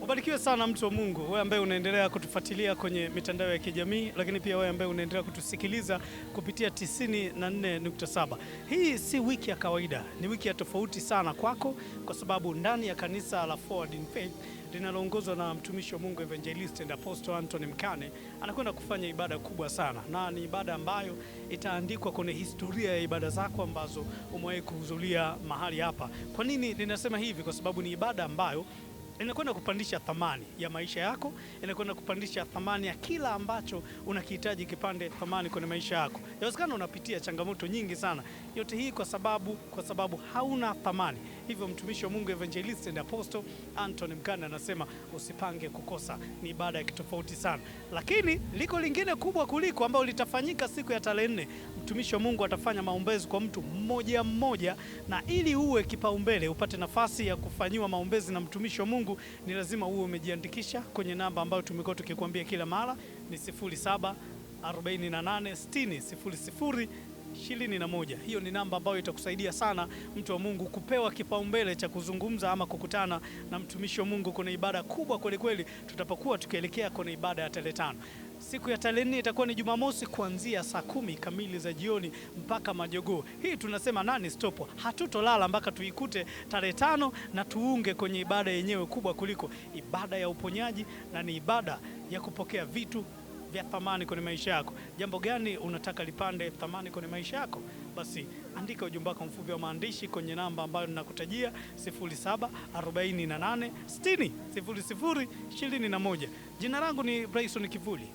Ubarikiwe sana mtu wa Mungu, wewe ambaye unaendelea kutufuatilia kwenye mitandao ya kijamii, lakini pia wewe ambaye unaendelea kutusikiliza kupitia 94.7. Hii si wiki ya kawaida, ni wiki ya tofauti sana kwako, kwa sababu ndani ya kanisa la Forward in Faith linaloongozwa na mtumishi wa Mungu Evangelist and Apostle Anthony Mkane anakwenda kufanya ibada kubwa sana, na ni ibada ambayo itaandikwa kwenye historia ya ibada zako ambazo umewahi kuhudhuria mahali hapa. Kwa nini ninasema hivi? Kwa sababu ni ibada ambayo inakwenda kupandisha thamani ya maisha yako, inakwenda kupandisha thamani ya kila ambacho unakihitaji kipande thamani kwenye maisha yako. Inawezekana unapitia changamoto nyingi sana, yote hii kwa sababu hauna thamani. Hivyo mtumishi wa Mungu Evangelist and Apostle Anthony Mkane anasema usipange kukosa, ni ibada ya kitofauti sana. Lakini liko lingine kubwa kuliko ambalo litafanyika siku ya tarehe 4. Mtumishi wa Mungu atafanya maombezi kwa mtu mmoja mmoja, na ili uwe kipaumbele upate nafasi ya kufanyiwa maombezi na mtumishi wa Mungu ni lazima uwe umejiandikisha kwenye namba ambayo tumekuwa tukikwambia kila mara, ni 0748600021. Hiyo ni namba ambayo itakusaidia sana mtu wa Mungu kupewa kipaumbele cha kuzungumza ama kukutana na mtumishi wa Mungu kwenye ibada kubwa kweli kweli, tutapokuwa tukielekea kwenye ibada ya tarehe 5. Siku ya tarehe 4 itakuwa ni Jumamosi kuanzia saa 10 kamili za jioni mpaka majogoo. Hii tunasema nani stop. Hatutolala mpaka tuikute tarehe 5 na tuunge kwenye ibada yenyewe kubwa kuliko ibada ya uponyaji, na ni ibada ya kupokea vitu vya thamani kwenye maisha yako. Jambo gani unataka lipande thamani kwenye maisha yako? Basi andika ujumbe wako mfupi wa maandishi kwenye namba ambayo ninakutajia 0748600021. Jina langu ni Bryson Kivuli.